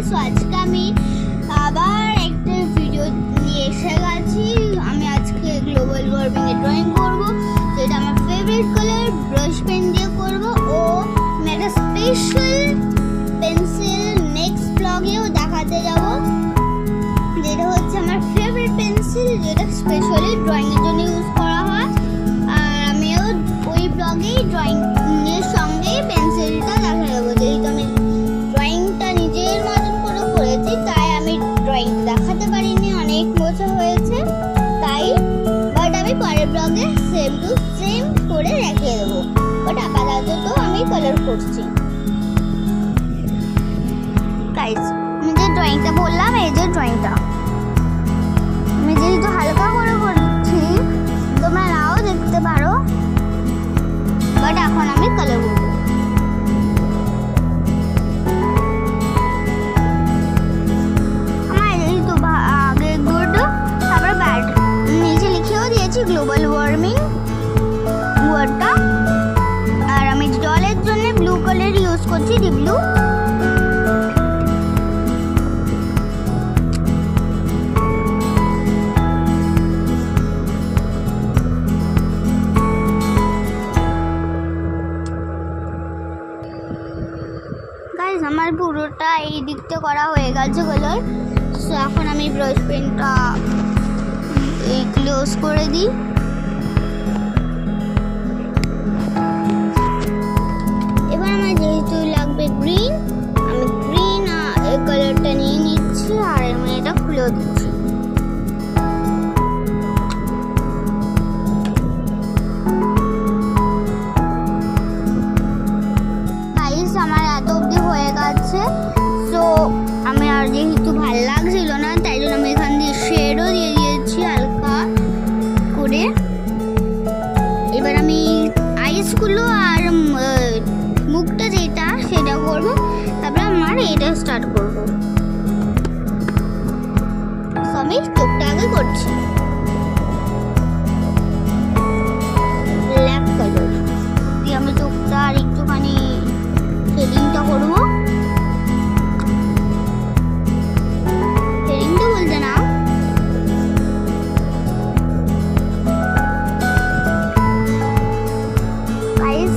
Guys, আজকে আমি আবার একটা ভিডিও নিয়ে এসে গেছি। আমি আজকে গ্লোবাল ওয়ার্মিং এ ড্রয়িং করব, যেটা আমার ফেভারিট কালার ব্রাশ পেন দিয়ে করব। ও আমি একটা স্পেশাল পেন্সিল নেক্সট ব্লগেও দেখাতে যাব, যেটা হচ্ছে আমার ফেভারিট পেন্সিল, যেটা স্পেশালি ড্রয়িং এর জন্য ইউজ করা হয়। আর আমিও ওই ব্লগেই ড্রয়িং এর সঙ্গে পেন্সিলটা দেখা দেবো। যেহেতু আমি ড্রয়িংটা নিজের মতন করে করেছি, তাই আমি ড্রয়িং দেখাতে পারিনি, অনেক বছর হয়েছে তাই। বাট আমি পরের ব্লগে সেম টু সেম করে রেখে দেবো। বাট আপাতত আমি কালার করছি। গাইস, আমি যে ড্রয়িংটা বললাম, এই যে ড্রয়িংটা আমি যেহেতু হালকা করে করছি, তোমরা নাও দেখতে পারো, বাট এখন আমি কালার করবো। আমার যেহেতু আগে গুড, তারপরে ব্যাড, নিচে লিখেও দিয়েছি গ্লোবাল ওয়ার্মিং ওয়ার্ডটা। আর আমি জলের জন্য ব্লু কালার ইউজ করছি, ডিপ ব্লু। গাইস, আমার পুরোটা এই দিকটা করা হয়ে গেছে কালার। সো এখন আমি ব্রাশ পেনটা এই ক্লোজ করে দিই। এবার আমার যেহেতু লাগবে গ্রিন, আমি গ্রিন কালারটা নিয়ে নিচ্ছি আর আমি এটা খুলে দিচ্ছি। আমার এত অবধি হয়ে গেছে। সো আমি আর যেহেতু ভাল লাগছিল না, তাই জন্য আমি এখান দিয়ে শেডও দিয়ে দিয়েছি হালকা করে। এবার আমি আইসগুলো আর মুখটা যেটা সেটা করব, তারপরে আমার এটা স্টার্ট করব। সো আমি চোখটা আগে করছি ব্ল্যাক কালার দিয়ে। আমি চোখটা আর একটুখানি শেডিংটা করবো। শেডিংটা বলতে না, গাইস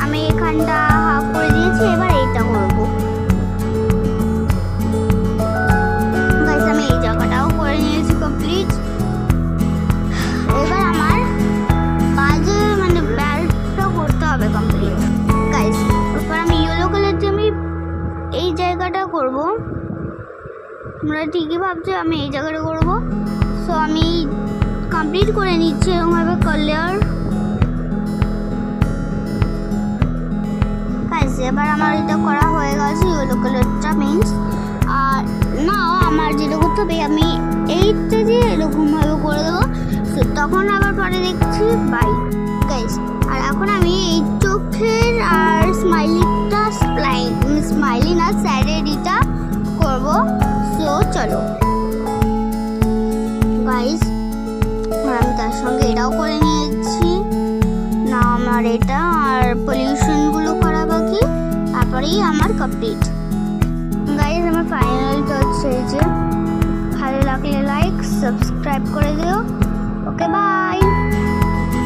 আমি এখানটা হাফ করে দিয়েছি, এবার এইটা করবো। গাইস, আমি এই জায়গাটাও করে নিয়েছি কমপ্লিট। এবার আমার বাজে মানে ব্যালটা করতে হবে কমপ্লিট। গাইস, এবার আমি ইয়েলো কালার দিয়ে আমি এই জায়গাটা করব। তোমরা ঠিকই ভাবছো আমি এই জায়গাটা করব। সো আমি কমপ্লিট করে নিচ্ছি এরকমভাবে কালার। গাইস, এবার আমার এটা করা হয়ে গেছে ইয়েলো কালারটা মিন্স। আর না, আমার যেটা করতে হবে, আমি এইটা দিয়ে এরকমভাবে করে দেবো। সো তখন আবার পরে দেখছি বাই। গাইস, আর এখন আমি এই চোখের আর স্মাইলিটা স্মাইলি না স্যাডেডিটা করব। সো চলো গাইস, আমি তার সঙ্গে এটাও করে নিয়েছি না, আমার এটা আর পলিউশনগুলো করা বাকি, তারপরেই আমার কমপ্লিট। গাইস, আমার ফাইনাল টাচ এই যে। ভালো লাগলে লাইক সাবস্ক্রাইব করে দিও। ওকে, বাই।